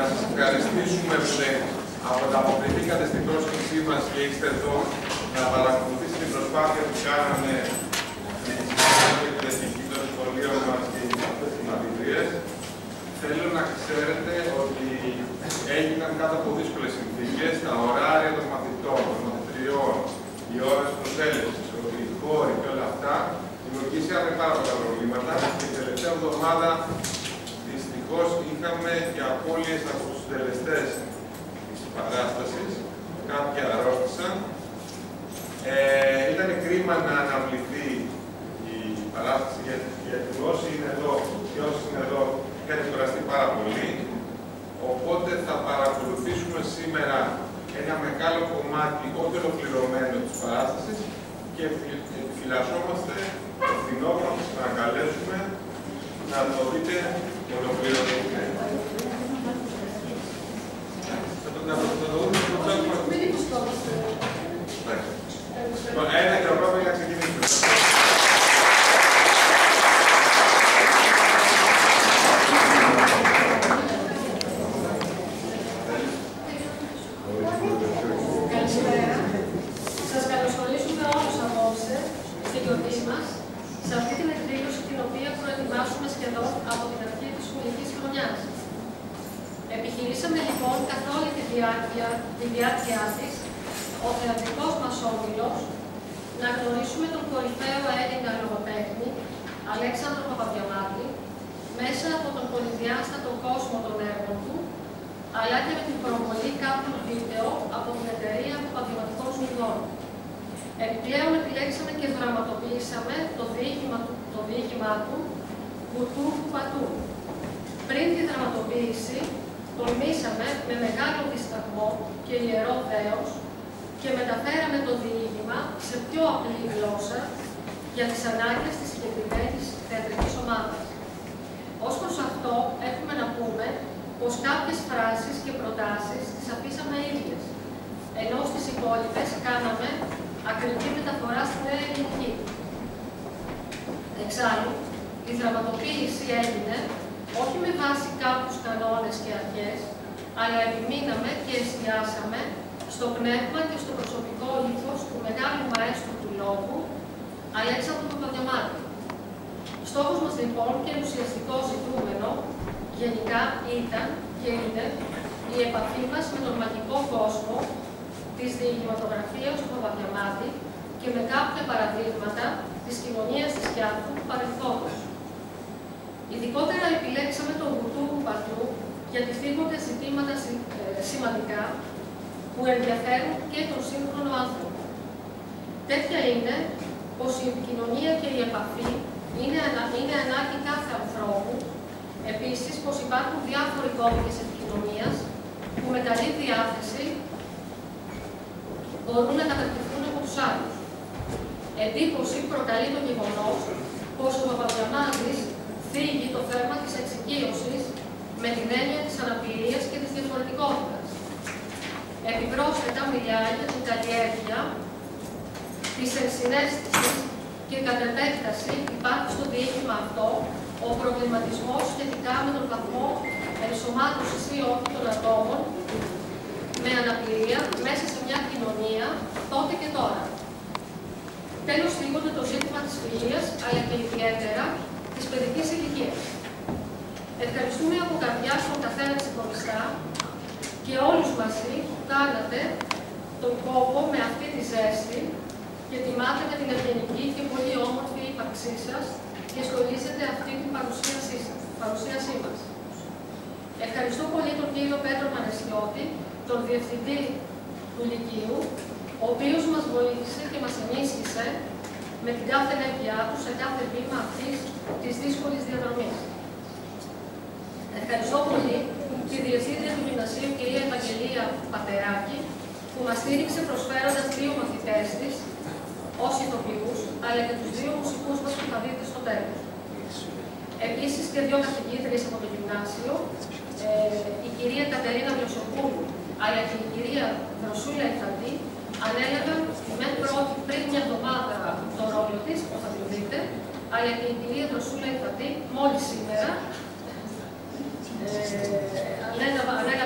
σας ευχαριστήσουμε που αποκριθήκατε στην πρόσκλησή μας και είστε εδώ να παρακολουθήσετε την προσπάθεια που κάναμε με τη συνεργασία και την εθνική των σχολείων μας και αυτές τις μαθητρίες. Θέλω να ξέρετε ότι έγιναν κάτω από δύσκολες συνθήκες, τα ωράρια των μαθητών, των μαθητριών, οι ώρες προσέλευσης, οι χώροι και όλα αυτά δημιουργήσαμε πάρα πολλά προβλήματα και την τελευταία εβδομάδα δυστυχώς είχαμε και απώλειες από τους συντελεστές της παράστασης. Κάποιοι αρρώστησαν. Ήταν κρίμα να αναβληθεί η παράσταση γιατί όσοι είναι εδώ και όσοι είναι εδώ είχαν κουραστεί πάρα πολύ. Οπότε θα παρακολουθήσουμε σήμερα ένα μεγάλο κομμάτι όχι ολοκληρωμένο της παράστασης και επιφυλασσόμαστε το φθινόπωρο να σας παρακαλέσουμε να το δείτε ολοκληρωμένο. Ένα και ο πρώτος για να ξεκινήσουμε. Καλησπέρα. Σας καλωσορίζουμε όλους απόψε στη γιορτή μας, σε αυτή την εκδήλωση την οποία προετοιμάσουμε σχεδόν από την αρχή της σχολικής χρονιάς. Επιχειρήσαμε λοιπόν καθ' όλη τη διάρκεια της, ο θεατρικός μας όμιλος, να γνωρίσουμε τον κορυφαίο Έλληνα λογοτέχνη, Αλέξανδρο Παπαδιαμάτη, μέσα από τον πολυδιάστατο κόσμο των έργων του, αλλά και με την προβολή κάποιων βίντεο από την εταιρεία Παπαδιαματικών Σπουδών. Επιπλέον επιλέξαμε και δραματοποιήσαμε το διήγημά του «Βουτού Πατού». Πριν τη δραματοποίηση, τολμήσαμε με μεγάλο δισταγμό και ιερό δέος και μεταφέραμε το διήγημα σε πιο απλή γλώσσα για τις ανάγκες της συγκεκριμένης θεατρικής ομάδας. Ως προς αυτό, έχουμε να πούμε πως κάποιες φράσεις και προτάσεις τις αφήσαμε ίδιες, ενώ στις υπόλοιπες κάναμε ακριβή μεταφορά στην νέα ελληνική. Εξάλλου, η δραματοποίηση έγινε όχι με βάση κάποιους κανόνες και αρχές, αλλά επιμείναμε και εστιάσαμε στο πνεύμα και στο προσωπικό ήθος του μεγάλου μαέστρου του λόγου, Αλέξανδρου Παπαδιαμάτη. Στόχος μας λοιπόν και ουσιαστικό ζητούμενο γενικά ήταν και είναι η επαφή μας με τον μαγικό κόσμο της διηγηματογραφίας του Παπαδιαμάτη και με κάποια παραδείγματα της κοινωνίας της Κιάθου του παρελθόντος. Ειδικότερα επιλέξαμε τον Βουτού Πατού γιατί θίγονται ζητήματα σημαντικά που ενδιαφέρουν και τον σύγχρονο άνθρωπο. Τέτοια είναι πως η επικοινωνία και η επαφή είναι ανάγκη κάθε ανθρώπου, επίσης πως υπάρχουν διάφοροι κώδικες επικοινωνίας που με καλή διάθεση μπορούν να κατακτηθούν από τους άλλους. Εντύπωση προκαλεί το γεγονός πως ο Παπαδιαμάτης θίγει το θέμα της εξοικείωσης με την έννοια της αναπηρίας και της διαφορετικότητας. Επιπρόσθετα μιλάει για την καλλιέργεια της ενσυναίσθησης και κατ' επέκταση υπάρχει στο διήγημα αυτό ο προβληματισμός σχετικά με τον βαθμό ενσωμάτωσης ή όχι των ατόμων με αναπηρία μέσα σε μια κοινωνία τότε και τώρα. Τέλος, θίγονται το ζήτημα της φιλίας, αλλά και ιδιαίτερα της παιδικής ηλικίας. Ευχαριστούμε από καρδιάς τον καθένα ξεχωριστά και όλους μαζί που κάνατε τον κόπο με αυτή τη ζέστη και τιμάτε με την ευγενική και πολύ όμορφη ύπαρξή σας και στολίζετε αυτή την παρουσίασή μας. Ευχαριστώ πολύ τον κύριο Πέτρο Πανεσιώτη, τον Διευθυντή του Λυκείου, ο οποίος μας βοήθησε και μας ενίσχυσε με την κάθε ενέργειά του σε κάθε βήμα αυτής της δύσκολης διαδρομής. Ευχαριστώ πολύ τη Διευθύντρια του Γυμνασίου, κυρία Ευαγγελία Πατεράκη, που μας στήριξε προσφέροντας 2 μαθητές της ως ηθοποιούς, αλλά και τους 2 μουσικούς μας που θα δείτε στο τέλος. Επίσης και 2 καθηγήτριες από το γυμνάσιο, η κυρία Κατερίνα Βλωσοπούλου, αλλά και η κυρία Δροσούλα Ιφαντή, ανέλαβαν με πρώτη πριν μια εβδομάδα το ρόλο της, που θα το δείτε, αλλά και η κυρία Δροσούλα Ιφαντή μόλις σήμερα ανέλαβαν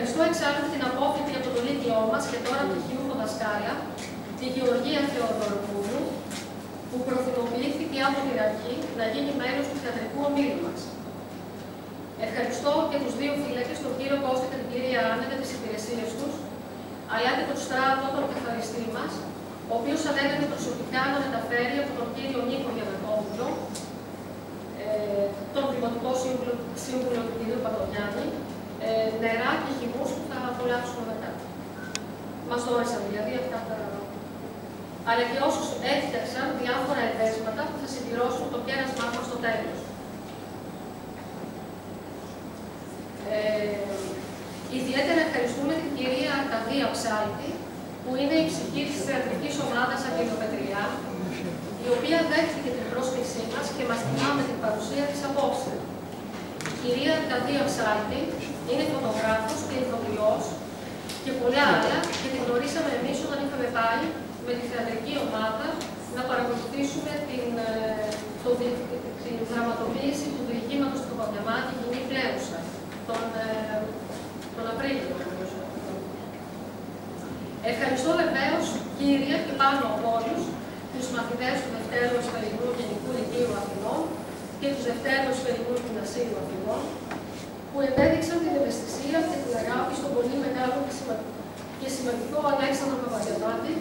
Ευχαριστώ εξάλλου την απόφοιτη από το Λύκειό μας και τώρα πτυχιούχο δασκάλα, τη Γεωργία Θεοδωροπούλου, που προθυμοποιήθηκε από την αρχή να γίνει μέλος του θεατρικού ομίλου μας. Ευχαριστώ και τους δύο φύλακες, τον κύριο Κώστα και την κυρία Άννα, για τις υπηρεσίες τους, αλλά και τον Στράτο, τον καθαριστή μας, ο οποίος ανέλαβε προσωπικά να μεταφέρει από τον κύριο Νίκο Γιανακόπουλο, τον Δημοτικό Σύμβουλο του κ. Παπαδογιάννη, νερά και χυμούς που θα απολαύσουμε μετά. Μας το όρισαν δηλαδή αυτά τα... αλλά και όσους έφτιαξαν διάφορα εδέσματα που θα συμπληρώσουν το κέρασμά μας στο τέλος. Ιδιαίτερα ευχαριστούμε την κυρία Αρκαδία Ψάλτη, που είναι η ψυχή της θεατρικής ομάδας Αγγελοπετριά, η οποία δέχτηκε την πρόσκλησή μας και μας τιμά με την παρουσία της απόψε. Η κυρία Αρκαδία Ψάλτη είναι φωτογράφος και ηθοποιός και πολλά άλλα, και την γνωρίσαμε εμείς όταν είχαμε πάει με τη θεατρική ομάδα να παρακολουθήσουμε την δραματοποίηση του διηγήματος του Παπαδιαμάτη «Γυνή Πλέουσα» τον Απρίλιο. Ευχαριστώ βεβαίως, κύριε, και πάνω από όλους, τους μαθητές του Δευτέρου Εσπερινού Γενικού Λυκείου Αθηνών και τους Δευτέρου Εσπερινού Γυμνασίου Αθηνών, που επέδειξαν την ευαισθησία και την αγάπη στον πολύ μεγάλο και σημαντικό Αλέξανδρο Παπαδιαμάτη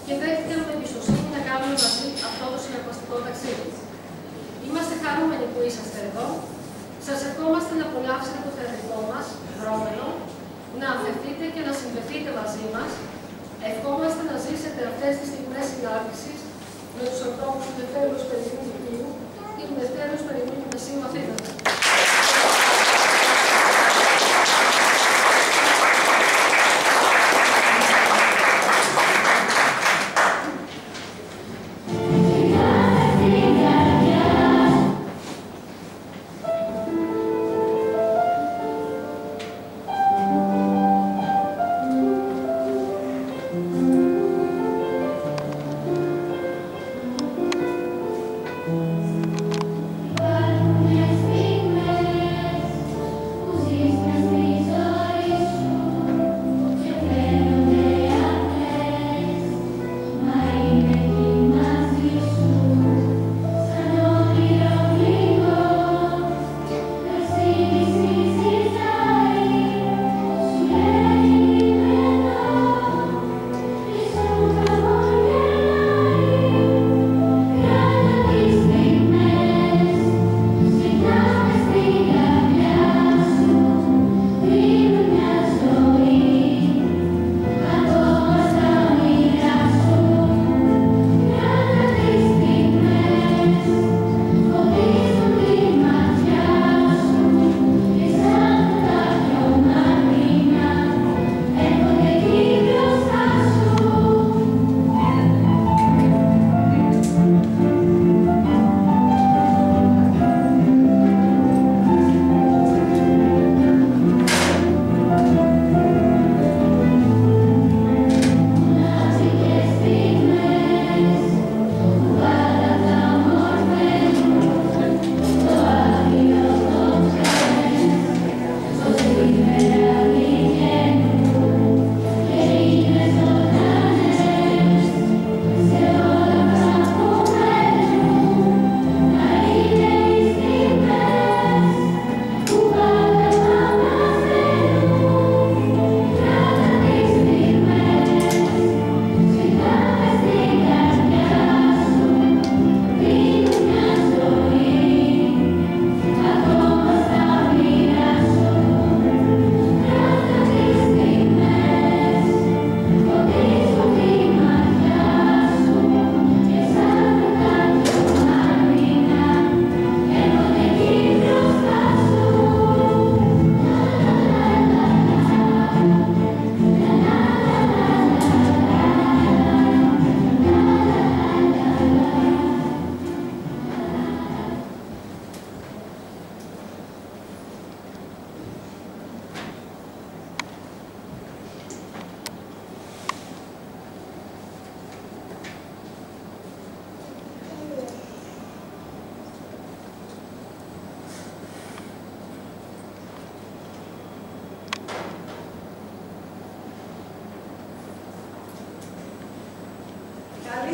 και δέχτηκαν με εμπιστοσύνη να κάνουμε μαζί αυτό το συναρπαστικό ταξίδι. Είμαστε χαρούμενοι που είσαστε εδώ. Σας ευχόμαστε να απολαύσετε το θεατρικό μας δρόμενο, να αφαιθείτε και να συνδεθείτε μαζί μας. Ευχόμαστε να ζήσετε αυτές τις στιγμές συνάρτησης με τους ανθρώπους του Δευτέρου Εσπερινού Λυκείου και του Δευτέρου Εσπερινού Γυμνασίου Αθήνας. When we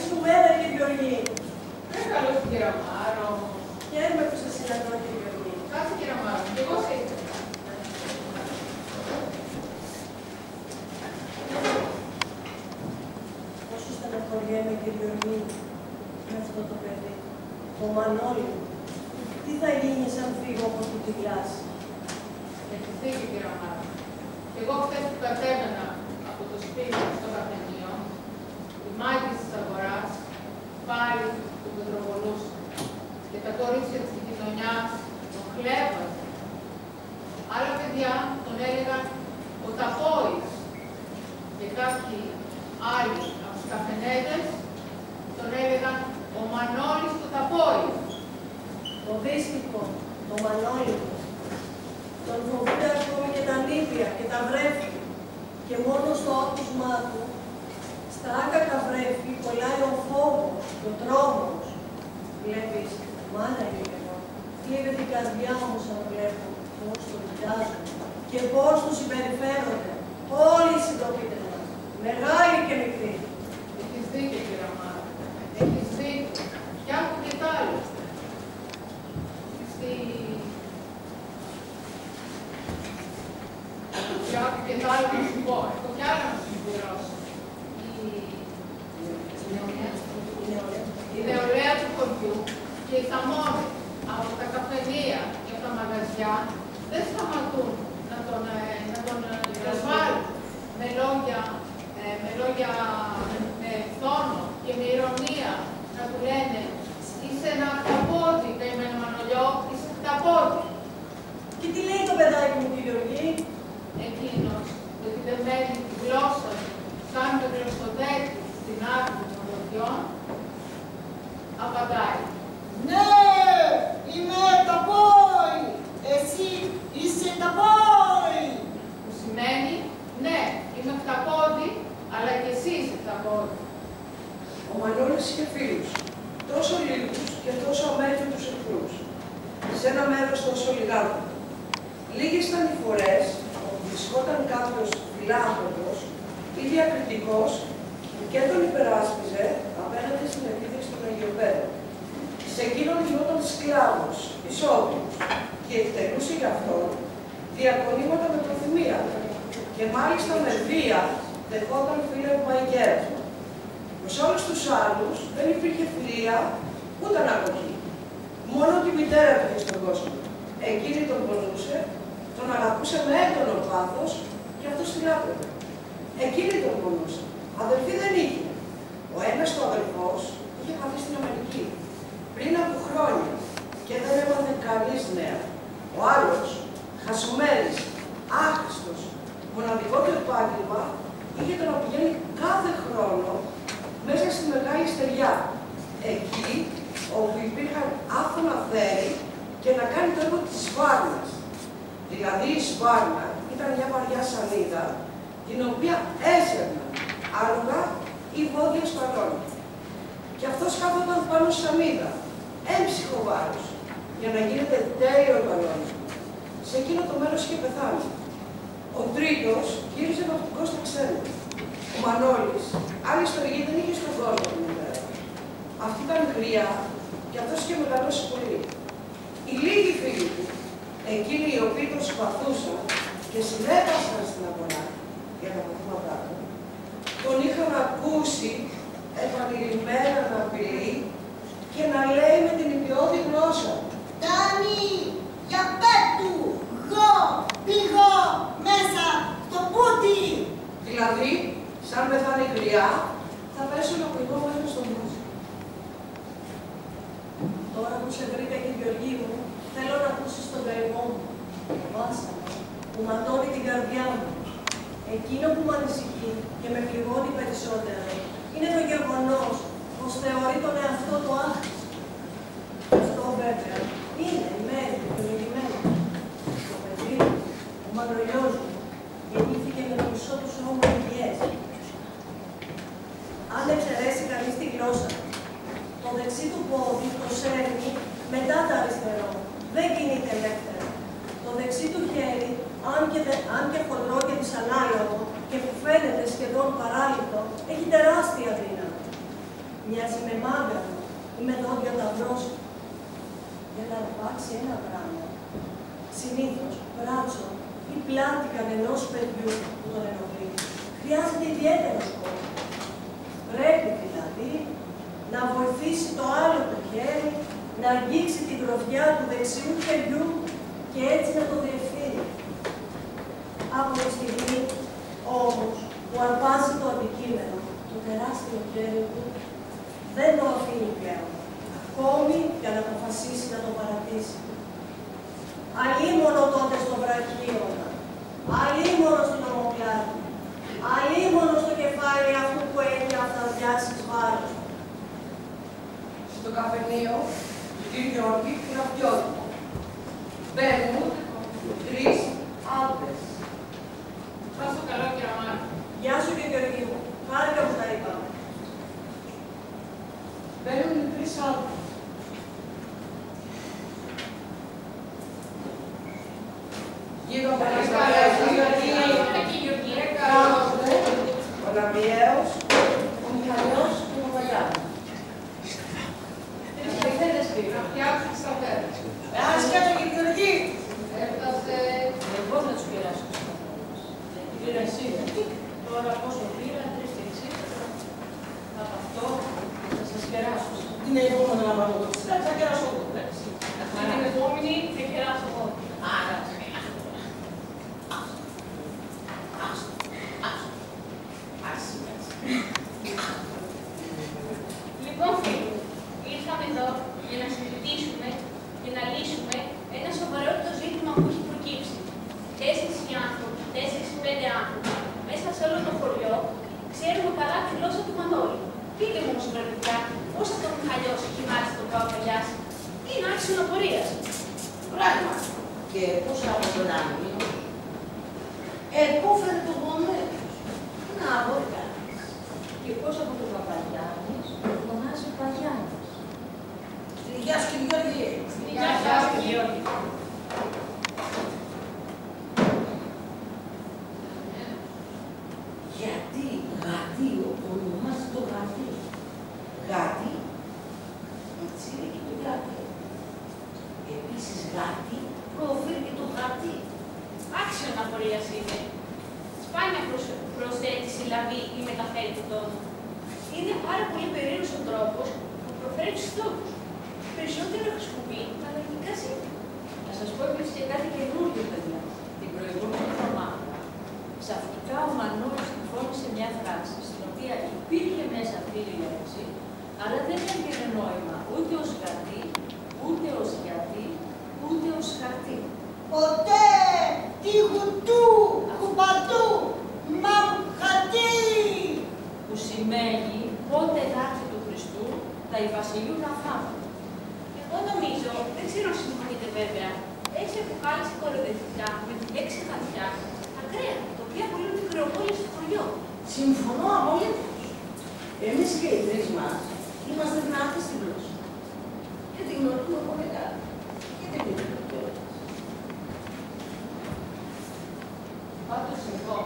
σου μέρα, κύριε Γεωργή. Καλώς, κύριε Αμάρο. Χαίρομαι που σας συναντώ, κύριε Γεωργή. Κάτσε, κύριε Αμάρο. Και εγώ σε ήθελα. Όσο στεναχωριέμαι, κύριε Γεωργή, με αυτό το παιδί, το Μανώλη, τι θα γίνει σαν φύγω από αυτή τη κλάση? Έχει φύγει, κύριε Αμάρο. Και εγώ χθες που κατέβαινα από το σπίτι στο καφενείο, η μάγκη της αγοράς πάλι τον πετροβολούσε. Και τα κορίτσια της γειτονιάς τον χλέβαζαν. Άλλα παιδιά τον έλεγαν ο Ταπόης. Και κάποιοι άλλοι από τους καφενέδες τον έλεγαν ο Μανώλης του Ταπόη. Το δύστιχο, το Μανώλη, τον φοβούνται ακόμη και τα νήπια και τα βρέφη. Και μόνο στο άκουσμά του, στα άκακα βρέφη, κολλάει ο φόβος, ο τρόμος. Βλέπεις, μάνα είναι εγώ, θλίβεται η καρδιά μου σαν βλέπω πώς τον κοιτάζουν και πώς τους συμπεριφέρονται όλοι οι συντροφίτες μας, μεγάλοι και μικροί. Έχεις δίκιο, κύριε Αμάρο. Έχεις δίκιο. Κι άκου και τ' άλλο. Κι άκου και τ' άλλο να σου πω. Έχω κι άλλα να σου συμπληρώσω. Η νεολαία του χωριού και οι θαμώνες από τα καφενεία και από τα μαγαζιά δεν σταματούν να τον προσβάλλουν με λόγια με φθόνο και με ηρωνία, να του λένε είσαι ένα χταπόδι, καημένο Μανολιό, είσαι χταπόδι. Και τι λέει το παιδάκι μου, κύριε Γεωργή? Εκείνος, δεδεμένη τη γλώσσα του, σαν το γλωσσοδέτη στην άκρη των δοχειών, απαντάει. Ναι, είμαι Ταπόη. Εσύ είσαι Ταπόη. Που σημαίνει, ναι, είμαι χταπόδι, αλλά και εσύ είσαι χταπόδι. Ο Μανώλης είχε φίλους, τόσο λίγους και τόσο αμέτρητους εχθρούς. Σε ένα μέρος τόσο λιγάτο. Λίγες ήταν οι φορές όπου βρισκόταν κάποιος φιλάνθρωπος ή διακριτικός και τον υπεράσπιζε απέναντι στην επίθεση των Αγιοπέδων. Σε εκείνον γινόταν σκλάβος, ισόβιος και εκτελούσε γι' αυτόν διακονήματα με προθυμία και μάλιστα με βία δεχόταν φίλευμα ή κέρασμα. Προς όλους τους άλλους δεν υπήρχε φιλία ούτε αναγωγή. Μόνο τη μητέρα του είχε στον κόσμο. Εκείνη τον πονούσε, τον αγαπούσε με έντονο πάθος και αυτός τη λάτρευε. Εκείνη τον πονούσε. Αδελφή δεν είχε. Ο ένας του αδελφός είχε χαθεί στην Αμερική πριν από χρόνια και δεν έμαθε κανείς νέα. Ο άλλος, χασομέρης, άχρηστος, μοναδικό του επάγγελμα είχε το να πηγαίνει κάθε χρόνο μέσα στη Μεγάλη Στεριά, εκεί όπου υπήρχαν άφωνα θέρη και να κάνει το έργο της Σβάρνας. Δηλαδή η Σβάρνα ήταν μια βαριά σανίδα την οποία έσαιρναν άλογα ή βόδια σπανών. Και αυτός κάθονταν πάνω στη σανίδα, έμψυχο βάρος, για να γίνεται τέλειο μπαλόνι. Σε εκείνο το μέρος είχε πεθάνει. Ο τρίτος γύριζε ναυτικό στα ξένα. Ο Μανώλης, άλλη στοργή δεν είχε στον κόσμο την μητέρα. Αυτή ήταν γριά και αυτός είχε μεγαλώσει πολύ. Οι λίγοι φίλοι του, εκείνοι οι οποίοι τον συμπαθούσαν και συνέβασαν στην αγορά για τα μαθήματά του, τον είχαν ακούσει επανειλημμένα να απειλεί και να λέει με την υπιώδη γλώσσα. Τάνι, για πέτου, εγώ πήγω μέσα στο πούτι. Δηλαδή, σαν πεθάνει γριά, θα πέσουν από εγώ μέσα στον μπούζι. Τώρα που σε βρήκα, κύριε Γεωργή μου, θέλω να ακούσεις τον καημό μου, το βάσανο, που ματώνει την καρδιά μου. Εκείνο που με ανησυχεί και με πληγώνει περισσότερο είναι το γεγονός πως θεωρεί τον εαυτό του άχρηστο. Αυτό βέβαια είναι η μέρη του προηγουμένου. Το παιδί μου, ο Μανολιός μου, γεννήθηκε με το μισό του σώμα υγιές. Αν εξαιρέσει κανείς τη γλώσσα του, το δεξί του πόδι το σέρνει μετά το αριστερό. Δεν κινείται ελεύθερα. Το δεξί του χέρι, αν και χοντρό και δυσανάλογο και που φαίνεται σχεδόν παράλυτο, έχει τεράστια δύναμη. Μοιάζει με μάγκανο ή με δόντια ταυρόσου. Για να αρπάξει ένα πράγμα, συνήθως μπράτσο ή πλάτη κανενός παιδιού που τον ενοχλεί, χρειάζεται ιδιαίτερος κόπος. Πρέπει δηλαδή να βοηθήσει το άλλο το χέρι, να αγγίξει την γροβιά του δεξιού χεριού και έτσι να το διευθύνει. Από τη στιγμή όμως που αρπάζει το αντικείμενο, το τεράστιο χέρι του δεν το αφήνει πλέον, ακόμη για να αποφασίσει να το παρατήσει. Αλίμονο τότε στο βραχίωνα, αλίμονο στην ομοπλάτη, αλίμονο στο κεφάλι αυτού που έχει αυταδιάσει βάρος. Στο καφενείο του κ. Γιώργη Γραφιώτη μπαίνουν 3 άντρες. Πας στο καλό, κύριε Μάρκο. Γεια σου και Γεωργή μου. Χάρηκα που τα είπαμε. Μπαίνουν 3 άντρες. Γύρω από τα ο Λαμιαίος, ο Μιχαλιός και ο Βαγιάννης. Να φτιάξουν τις καφέδες. Άσχετο και Γεωργή. Έφτασε. Εγώ θα τους πειράσω τους καθόλους. Πήρα εσύ. Τώρα πόσο πήρα, 3,60. Από αυτό θα σας κεράσω. Είναι επόμενο να πάρω το ψηλά, θα κεράσω εγώ. Την επόμενη θα κεράσω εγώ. Άρα, Λοιπόν, φίλοι, ήρθαμε εδώ για να συζητήσουμε και να λύσουμε ένα σοβαρότερο ζήτημα που έχει προκύψει. 4 άνθρωποι, 4-5 άνθρωποι, μέσα σε όλο το χωριό, ξέρουμε καλά τη γλώσσα του Μανώλη. Πείτε μου όμως, παιδιά, πώς αυτό ο Μιχαλιός έχει μάθει τον Παπαγιάς. Είναι άξιο απορίας. Πράγμα. Και πώς από τον Άμμιο. Πού φέρε το γονέα τους. Να, μπορεί κανείς. και πώς από τον Παπαγιάννης τον φωνάζει Παγιάννης. Γεια σου κύριε Γεωργή. Γεια σας, Γεώργη. Γιατί γατίο ονομάζει το γατί. Γάτι, έτσι είναι και το γάτι. Επίσης γάτι προφέρει και το γατί. Άξιο απορίας είναι. Σπάνια προσθέτει συλλαβή ή μεταφέρει τον τόνο. Είναι πάρα πολύ περίεργος ο τρόπος που προφέρει τους τόπους. Περισσότερο χρησιμοποιεί τα λογικά σύμφωνα. Να σας πω επίσης και κάτι καινούργιο, παιδιά. Την προηγούμενη εβδομάδα, ξαφνικά ο Μανώλης συμφώνησε μια φράση, στην οποία υπήρχε μέσα αυτή η λέξη, αλλά δεν έβγαινε νόημα ούτε ως γατί, ούτε ως γιατί, ούτε ως χαρτί. Ποτέ τείχου του κουπατού μαμχατή. Που σημαίνει πότε θα έρθει του Χριστού, τα η βασιλείου να φάμε. Εγώ νομίζω, δεν ξέρω αν συμφωνείτε βέβαια, έχει αποκάλυψη κοροϊδευτικά με την λέξη χαρτιά, ακραία, τα οποία πολύ μικροπόλει στο χωριό. Συμφωνώ απολύτως. Εμείς και οι τρεις μας είμαστε δυνατοί στην γλώσσα. Και την γνωρίζουμε πολύ καλά. Και την γνωρίζουμε κιόλας. Πάντως εγώ,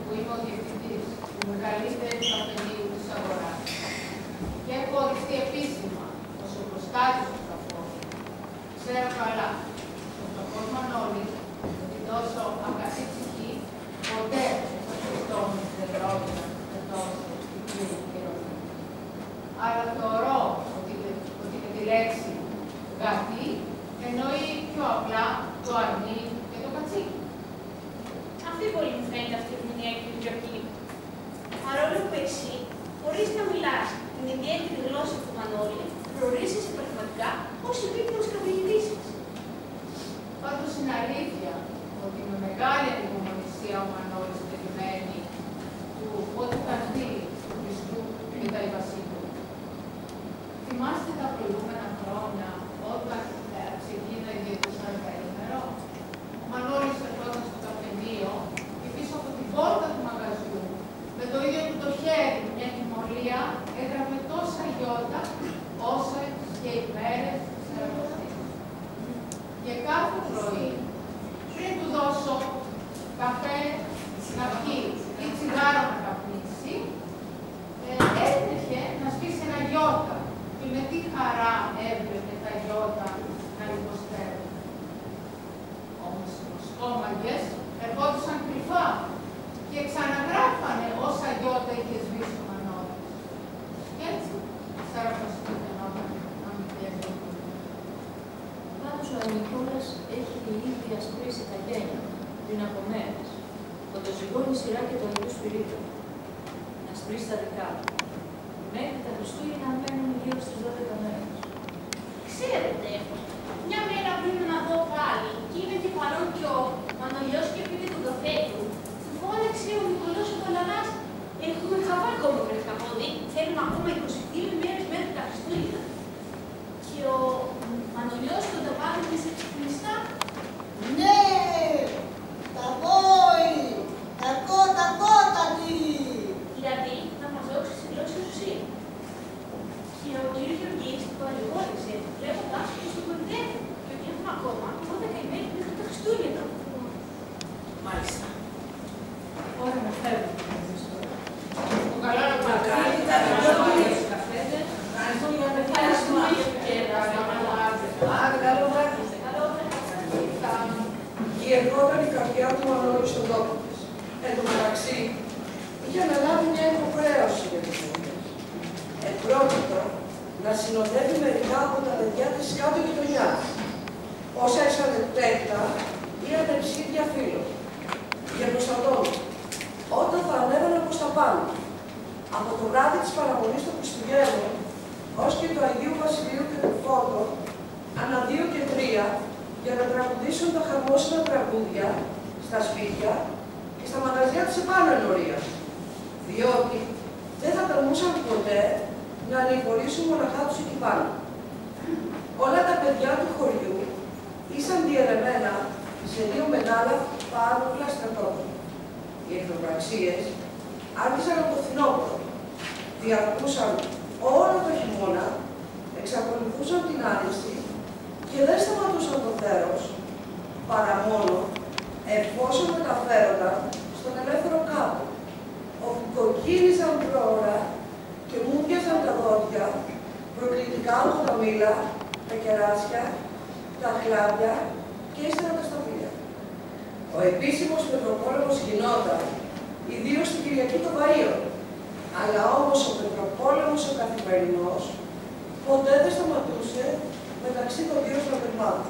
που είμαι ο διευθυντής του μεγαλύτερου καφενείου της αγοράς και έχω οριστεί επίσημα ως ο προστάτης του σταθμού, ξέρω καλά ο σταθμός Μανώλης ότι τόσο αγαθή ψυχή ποτέ ο Χριστός δεν πρόκειται να δώσει την πλήρη πληρωμή. Άρα θεωρώ ότι με τη λέξη γατί εννοεί πιο απλά το αρνί και το κατσίκι. Αμφίβολη μου φαίνεται αυτή η ερμηνεία και η Γεωργή. Παρόλο που εσύ, χωρίς να μιλάς την ιδιαίτερη γλώσσα του Μανώλη, προορίζεσαι πραγματικά ως επίπεδος καθηγητής. Πάντως είναι αλήθεια ότι με μεγάλη ανυπομονησία ο Μανώλης περιμένει του ότι θα έρθει του Χριστού και τα Ιβασίλου. ερχόντουσαν κρυφά και ξαναγράφανε όσα γιώτα είχε σβήσει ο Μανώλης. Και έτσι, σαραπαστήκαινόταν να μην πιέζει. Πάντως ο Νικόλας έχει ήδη ασπρίσει τα γένια πριν από μέρες. Θα το σηκώνει σειρά και το Αγίου Σπυρίτου. Να ασπρίσει τα δικά του. Μέχρι τα Χριστούγεννα μένουν γύρω στις 12 μέρες. Ξέρετε, μια μέρα πριν να δω πάλι και είναι και παρόν κι ο Μανολιός και πήρε τον καφέ του, του φώναξε ο Νικολός ο Κολαράς. Έχουμε χαβάκο με βρεχαπόδι, θέλουμε ακόμα 22 μέρες μέχρι τα Χριστούγεννα. Και ο Μανολιός τον ταπάνηκε ξυπνιστά. Ναι, τα βόη, τα κότατη. Δηλαδή, να μας δώσει τη γλώσσα του ΣΥ. Και ο κύριος Γεωργής το αλληγόρησε, βλέποντας και στον κορυδεύει. Και ότι έχουμε ακόμα 12 ημέρες μέχρι τα Χριστούγεννα. Μάλιστα. Ώρα να φεύγουν. Το καλό να Μακάρι τα δυο καφέδες. Ευχαριστούμε και Άντε, καλό βράδυ. Γυρνόταν η καρδιά του Μανώλη στον τόπο της. Εν τω μεταξύ, είχε αναλάβει μια υποχρέωση για τις δουλειές. Επρόκειτο να συνοδεύει μερικά από τα παιδιά της κάτω γειτονιάς. Όσα ήσαν τέκτα ή ανεψίδια φίλων. Για προστατών. Όταν θα ανέβαιναν προς τα πάνω. Από το βράδυ της παραμονής των Χριστουγέννων ως και του Αγίου Βασιλείου και του Φώτο, ανά 2 και 3, για να τραγουδήσουν τα χαρμόσυνα τραγούδια στα σπίτια και στα μαγαζιά της επάνω ενορίας. Διότι δεν θα τολμούσαν ποτέ να ανηφορήσουν μοναχά τους εκεί πάνω. Όλα τα παιδιά του χωριού ήσαν διαιρεμένα σε 2 μεγάλα πάροχλα στρατόπεδα. Οι εχθροπραξίες άρχισαν από το φθινόπωρο, διαρκούσαν όλο το χειμώνα, εξακολουθούσαν την άνοιξη και δεν σταματούσαν το θέρος, παρά μόνο εφόσον μεταφέρονταν στον ελεύθερο κάπου, όπου κοκκίνησαν πρόωρα και μούδιασαν τα δόντια, προκλητικά από τα μήλα, τα κεράσια, τα χλάδια και ύστερα τα σταφύλια. Ο επίσημος Πετροπόλεμος γινόταν, ιδίως την Κυριακή των Βαΐων, αλλά όμως ο Πετροπόλεμος ο καθημερινός ποτέ δεν σταματούσε μεταξύ των 2 στρατευμάτων.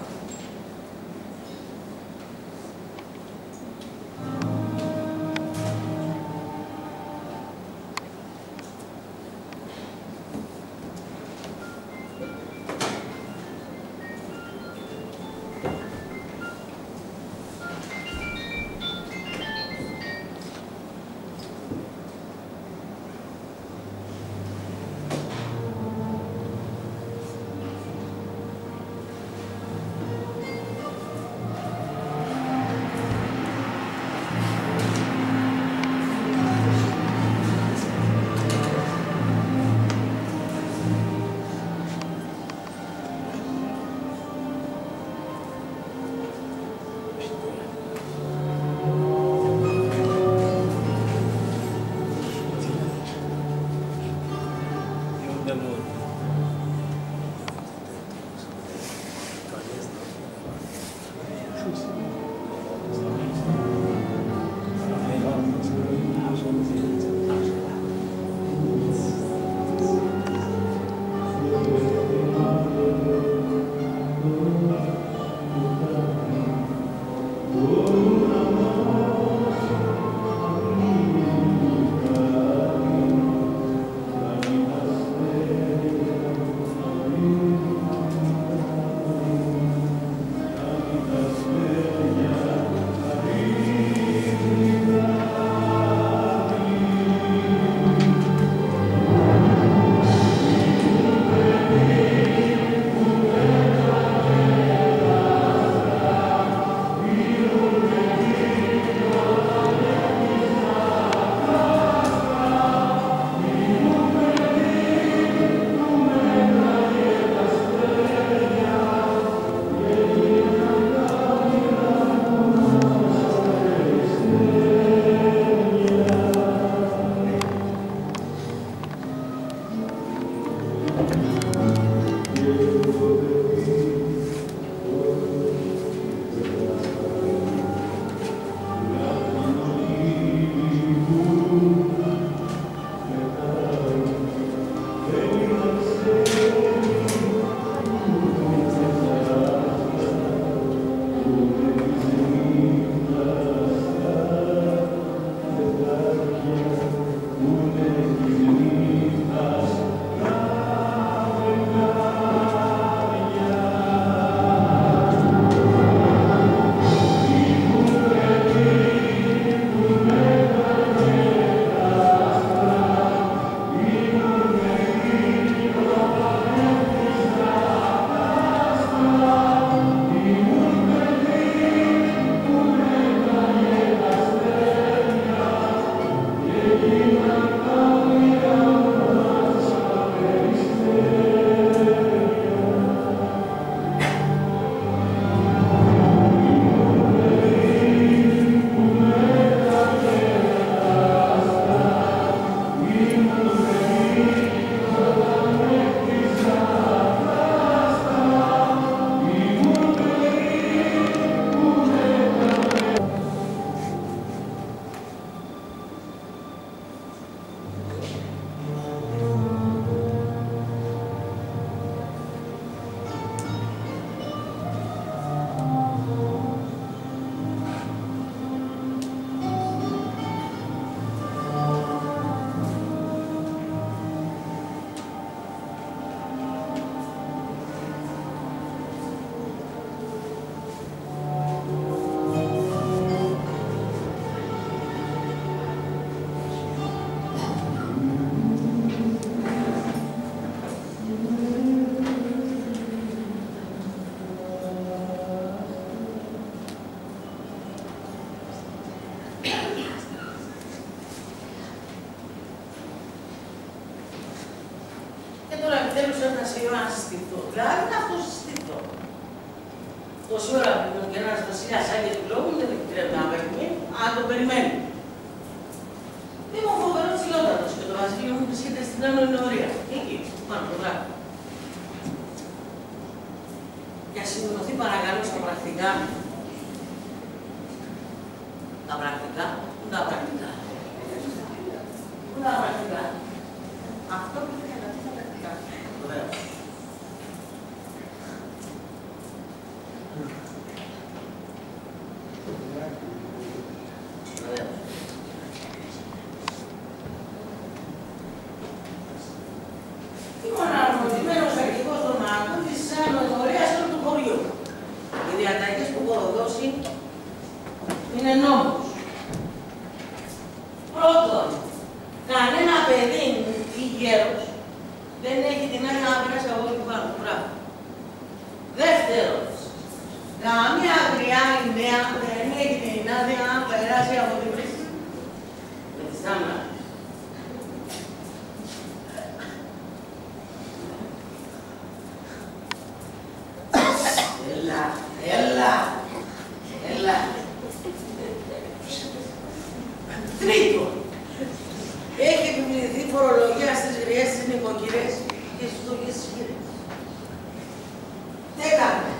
να σε να συστηθώ. Δηλαδή να αυτό συστηθώ. Τόση ώρα που και ένας βασιλιάς άγγε του λόγου δεν επιτρέπει να περιμένει, αν το περιμένει. Είμαι ο φοβερός Τσιλότατος και το βασίλειο μου βρίσκεται στην άνω ορία. Εκεί, πάνω το δράκο. Για σημειωθεί παρακαλώ στα πρακτικά. Τα πρακτικά, τα πρακτικά. Τα πρακτικά. Αυτό που θα κατατεί τα πρακτικά. Ωραία. Ήμουν αρμοδημένος αρχηγός των μάγων της ανορίας του χωριού. Οι διαταγές που έχω δώσει είναι νόμος. Πρώτον, κανένα παιδί ή γέρος δεν έχει την άδεια να περάσει από εκεί πάνω. Μπράβο. Δεύτερον, καμία αγριά ή νέα δεν έχει την άδεια να περάσει από την πίστη. Με τη στάμνα. Έλα. Τρίτον, έχει επιβληθεί φορολογία στις γριές της νοικοκυρές και στις φτωχές της γυρές. Τέταρτον,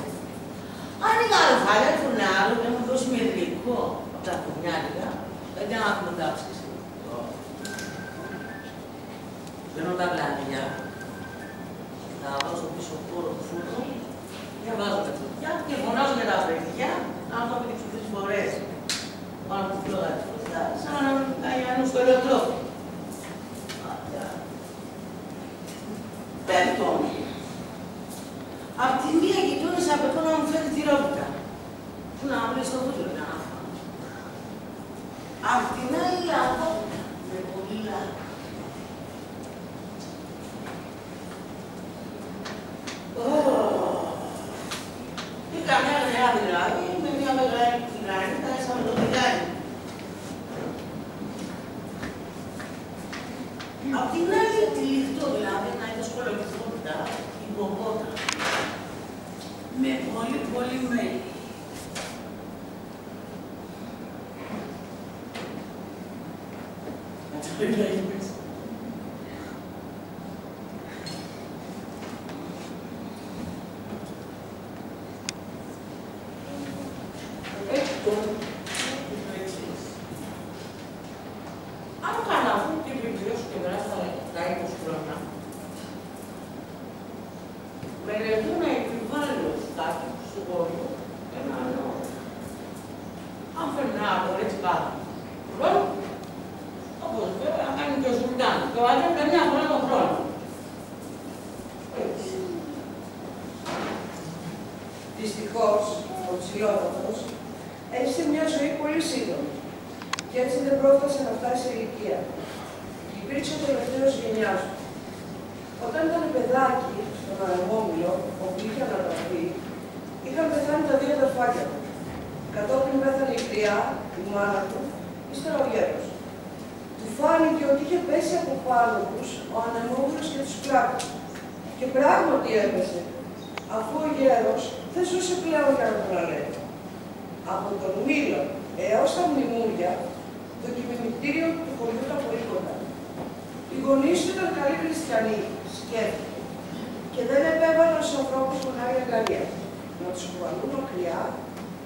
αν οι γαλφάλια έρθουν άλλο και μου δώσει μερικό από τα κουνιάτικα, δεν να έχουμε κάψεις. Παίρνω τα πλατιά, θα βάζω πίσω χώρο του φούρνου, διαβάζω τα φωτιά και φωνάζω με τα παιδιά, να το πήξω 3 φορές πάνω από τη φλόγα της φωτιάς, σαν να κάνει ένα στο ελαιοτρόφι. Πέμπτον, απ' τη μία γειτόνισσα απαιτώ να μου φέρει τυρόπιτα, που να βρει στο φούτρο να φάω. Απ' την άλλη αγώνα, με πολύ λάδι. Και καμιά γριά δηλαδή, με μια μεγάλη τηγάνη, τα έσαμε το τηγάνι. Απ' την άλλη τυλιχτό δηλαδή, να είναι σκολοκυθότητα, η μπομποτα, με πολύ μέλι. Να το περιμένει μέσα. Αν κάνω αυτό και βιβλιώσω και γράφω τα 20 χρόνια, μελετώ να επιβάλλω κάτι στον κόσμο ένα άλλο. Αν φέρνει ένα άλλο έτσι κάτω, χρόνο, όπως βέβαια κάνει και ο Σουλτάνος, το άλλο καμιά φορά τον χρόνο. Έτσι. Δυστυχώς, ο Τσιλότατος έζησε μια ζωή πολύ σύντομη και έτσι δεν πρόφτασε να φτάσει σε ηλικία. Υπήρξε ο τελευταίος γενιάς του. Όταν ήταν παιδάκι στον Αρεμόμυλο, όπου είχε ανατραφεί, είχαν πεθάνει τα 2 αδερφάκια του. Κατόπιν πέθανε η Κριά, η μάνα του, ύστερα ο γέρος. Του φάνηκε ότι είχε πέσει από πάνω τους ο Ανεμόμυλος και τους κλάκους. Και πράγματι έπεσε, αφού ο γέρος δεν ζούσε πλέον για να τον αλέει. Από τον Μήλο έως τα μνημούρια, το κημητήριο του χωριού τα πολύκοντα. Οι γονείς του ήταν καλοί χριστιανοί, σκέφτηκε, και δεν επέβαλαν στους ανθρώπους μεγάλη αγκαλιά, να τους κουβαλούν μακριά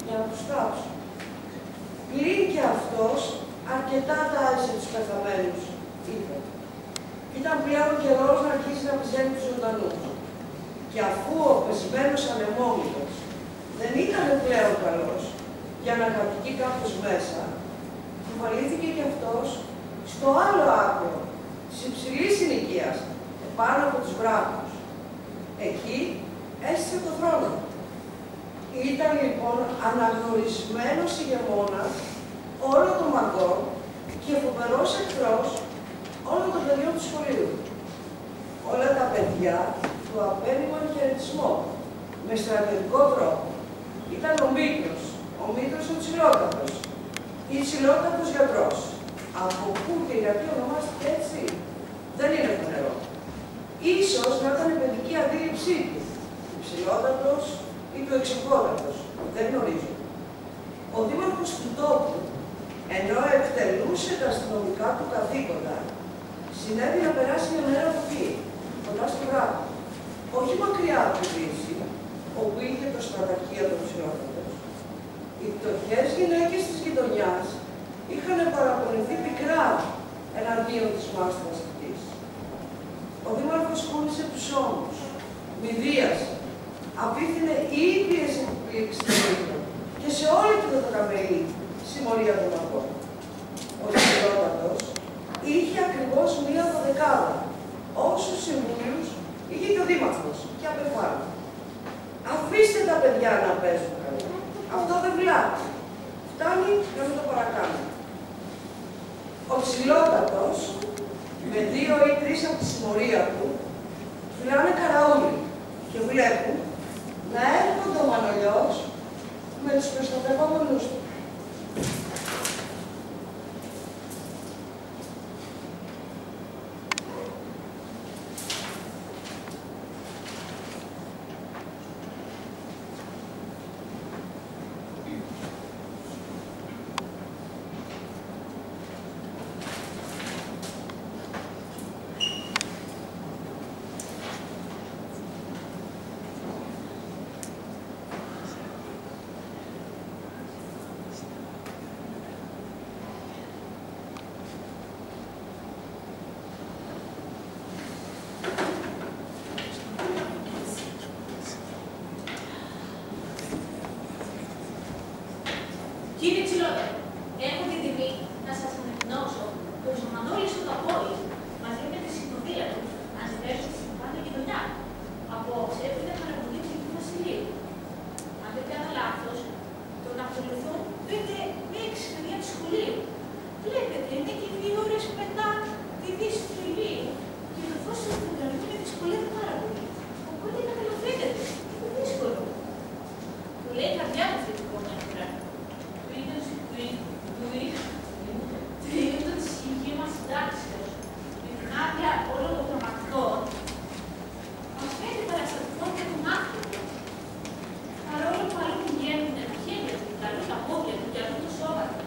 για να τους θάψουν. Πλην και αυτός αρκετά τάισε τους πεθαμένους, είπε. Ήταν πλέον καιρός να αρχίσει να ψέλνει τους ζωντανούς. Και αφού ο πεσμένος Ανεμόμυλος δεν ήταν πλέον καλός για να κατοικεί κάποιος μέσα, κουβαλήθηκε και αυτός στο άλλο άκρο της υψηλής ηλικίας, επάνω από τους βράχους. Εκεί έστησε το θρόνο. Ήταν λοιπόν αναγνωρισμένος ηγεμόνας όλων των μαγκών και φοβερός εχθρός όλων των παιδιών του σχολείου. Όλα τα παιδιά του απέδειξαν χαιρετισμό με στρατιωτικό τρόπο. Ήταν ο Μήτρος ο Τσιλότατος ή Τσιλότατος γιατρός. Από πού και γιατί ονομάστηκε έτσι, δεν είναι φανερό. Ίσως να ήταν η παιδική αντίληψή του, υψηλότατος ή του εξοχότατος, δεν γνωρίζω. Ο δήμαρχος του τόπου, ενώ εκτελούσε τα αστυνομικά του καθήκοντα, συνέβη να περάσει μια μέρα από εκεί, κοντά στο Γράμμα, όχι μακριά από τη Δύση, όπου είχε το στραταρχείο των ψηλότατος. Οι φτωχές γυναίκες της γειτονιάς είχαν παραπονηθεί πικρά εναντίον της μάστρας αυτής. Ο δήμαρχος κούνησε τους ώμους, μηδίασε, απίθυνε ήπιες εκπλήξεις και σε όλη την δωδεκαμερή συμμορία των αγών. Ο ψηλότατος είχε ακριβώς μία δωδεκάδα, όσους συμβούλους είχε και ο δήμαρχος και απεφάνω. Αφήστε τα παιδιά να παίζουν καλά. Αυτό δεν βλάπτει. Φτάνει να μην το παρακάνουμε. Ο ψηλότατος, με 2 ή 3 από τη συμμορία του, φυλάνε καραούλι και βλέπουν να έρχονται ο Μανολιός με τους προστατευόμενους του. Κύριε Ψηλότατο, έχω την τιμή να σας ανακοινώσω πως ο Μανώλης ο Καπόλης, μαζί με τη συνοδεία του, ανεβαίνουν στην πάντα γειτονιά. Απόψε έπρεπε να παραγωγή του Κ. Βασιλείου. Αν δεν κάνω λάθος, τον ακολουθούν 5-6 παιδιά του σχολείου. Βλέπετε, είναι και 2 ώρες μετά τη δύση του ηλίου και το φως του φωτογραφίου με δυσκολεύει πάρα πολύ. Οπότε καταλαβαίνετε, είναι δύσκολο. Του λέει η καρδιά μου αυτή την κόμμα φορά. Τρίτον, της χηγή μας συντάξεως, με την άδεια όλων των γραμματικών, μας φέρνει παραστατικό για τον άνθρωπο. Παρόλο που αλλού πηγαίνουν τα χέρια του, αλλού τα πόδια του και αλλού το σώμα του.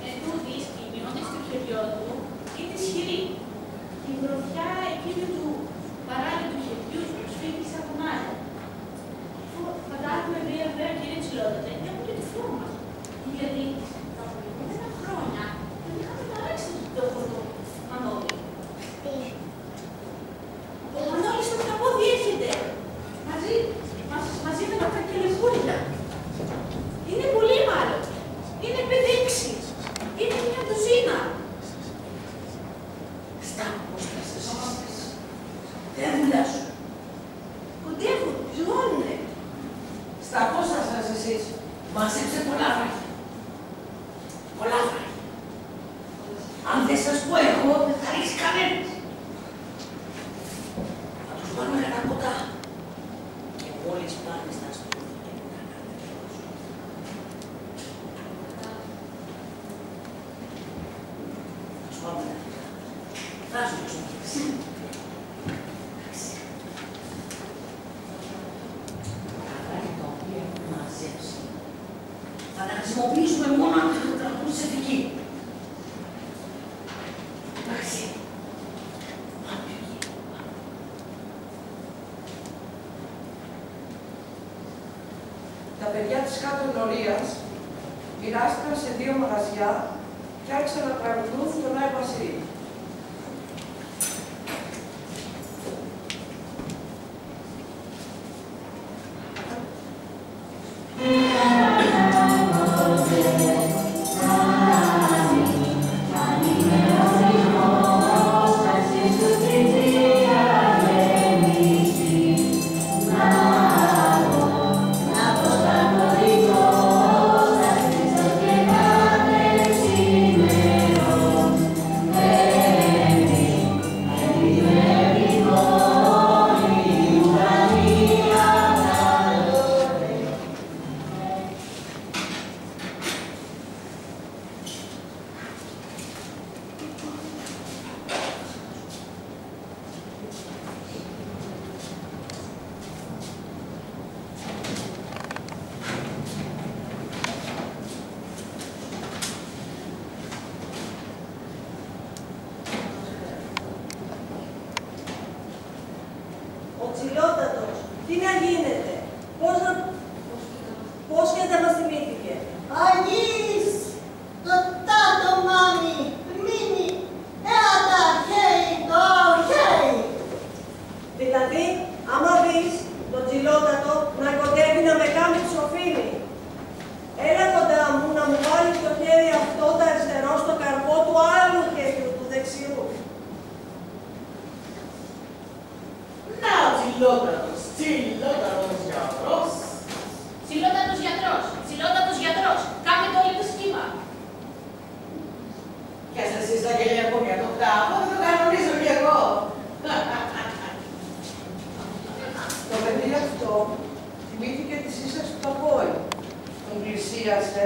Ετούτοις, οι μειώνες του χεριό του είναι ισχυροί. Η γροθιά εκείνη του παράλληλου του χεριού του σφίγγει σαν κουνάρια. Φαντάζομαι βέβαια, κύριε Ψηλότατε, είναι από το τυφλό μας. Γιατί τα προηγούμενα χρόνια δεν είχαμε παράξει τον τόπο του Μανώλη. Ο Μανώλης στο τραπόδι έρχεται μαζί με τα κελεφούρια. Είναι πολύ μάλλον. Είναι 5-6. Είναι μια ντουζίνα. Στα απόστασες εσείς. Δεν δουλειάσουν. Κοντεύουν, ζυγώνουνε. Στα απόστασες εσείς. Μάσεψε πολλά βράχια. Πολλά βράχια. Αν δεν σας πω εγώ, δεν θα ρίξει κανένας. Θα τους βάλω ένα ποτά. Και μόλις πάνε στα σπίτια και μου κάνανε τέλος. Θα τους βάλω ένα ποτά. Θα σου δώσω και εσύ. Τα βράχια τα οποία έχουν μαζέψει θα τα χρησιμοποιήσουμε μόνο αν θα τραγούν σε δική. Εντάξει. Πάμε εκεί. Τα παιδιά της κάτω ενορίας μοιράστηκαν σε 2 μαγαζιά και άρχισαν να τραγουδούν τον Άι Βασίλη. Yeah. σαγγελιακό για το κάπου, το κανονίζω κι εγώ. Το παιδί αυτό θυμήθηκε τη σύσταση του Ταπόη. Τον πλησίασε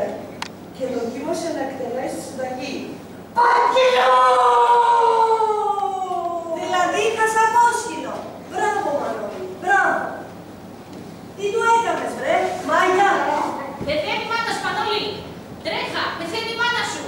και δοκίμασε να εκτελέσει τη συνταγή. Πάκυλο! Δηλαδή είχα απόσχηνο. Μπράβο, Μανώλη, μπράβο. Τι του έκανες, βρε, Μάγια? Πεθαίνει η μάνα σου, Μανώλη. Τρέχα, πεθαίνει η μάνα σου.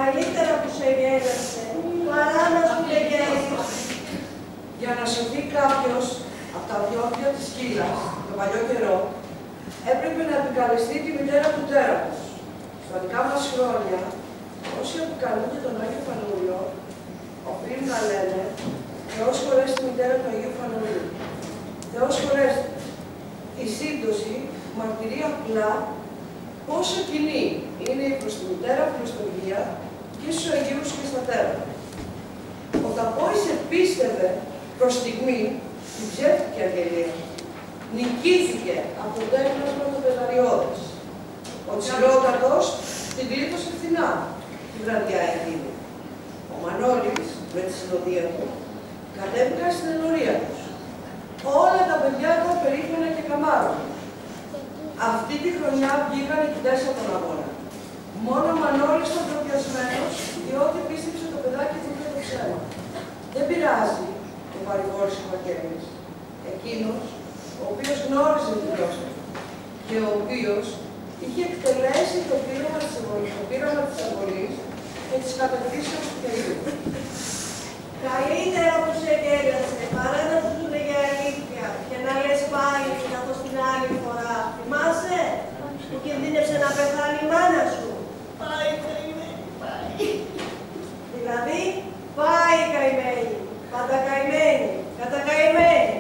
Καλύτερα που σε γέλασε, παρά να σου γέλασε. Για να σωθεί κάποιος από τα διόδια της σκύλας, τον παλιό καιρό, έπρεπε να επικαλεστεί τη μητέρα του τέρατος. Στα δικά μας χρόνια, όσοι επικαλούνται τον Άγιο Φανούλιο, οφείλουν να λένε «Θεός χωρέσει τη μητέρα του Αγίου Φανουλίου». Θεός χωρέσει. Η σύμπτωση μαρτυρεί απλά πόσο κοινή είναι η προς τη μητέρα Χριστολογία και στους Αγίους και στα τέρατα. Ο Ταπόης επίστευε προς στιγμή την ψεύτικη αγγελία. Νικήθηκε από το τέχνασμα των πεδαριώδες. Ο Τσιρότατος την γλίτωσε φθηνά τη βραδιά εκείνη. Ο Μανώλης, με τη συνοδεία του, κατέβηκαν στην ενορία τους. Όλα τα παιδιά ήταν περήφανα και καμάρωνα. Αυτή τη χρονιά βγήκαν οι κοιτές από τον αγώνα. Μόνο ο Μανώλης ήταν προπιασμένος, διότι πίστεψε το παιδάκι του και το ψέμα. Δεν πειράζει, το παρηγόρησε ο Βαγγέλης. Εκείνος, ο οποίος γνώριζε τη γλώσσα του και ο οποίος είχε εκτελέσει το πείραμα της εμβολής και της κατακτήσεως του Θεού. Καλύτερα που σε γέλασε, παρά να σου λέγε αλήθεια και να λες πάλι καθώς την άλλη φορά. Θυμάσαι που κινδύνευσε να πεθάνει η μάνα σου? Πάει καημένη, πάει. Δηλαδή, πάει καημένη, πάντα καημένη, κατακαημένη.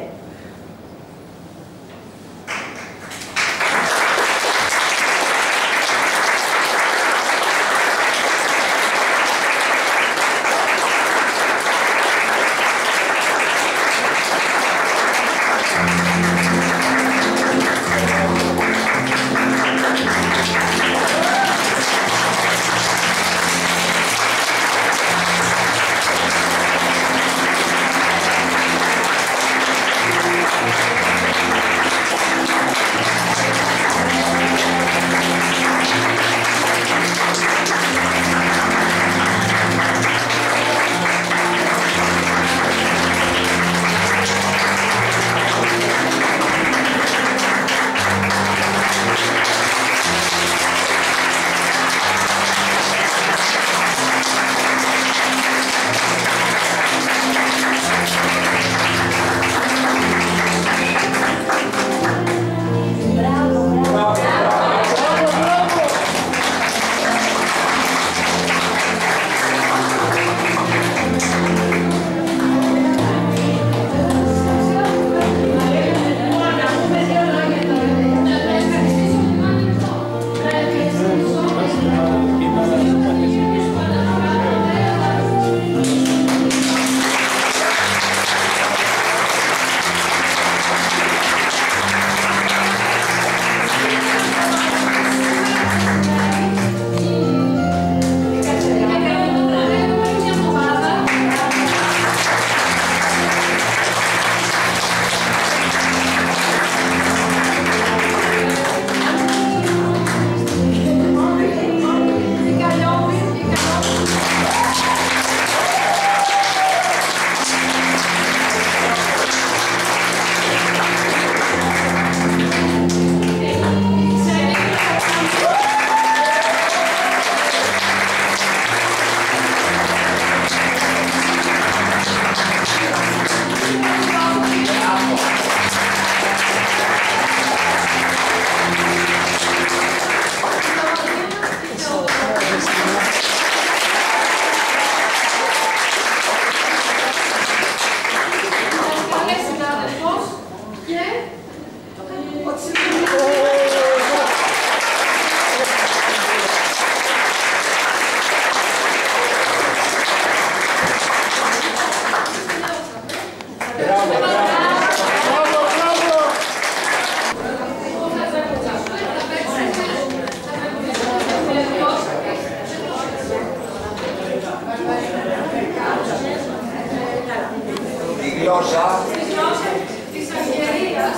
γλώσσα. Στη γλώσσα της Αλγερίας,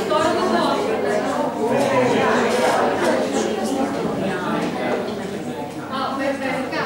τώρα το δώσουμε. Βερβερικά.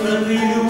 From you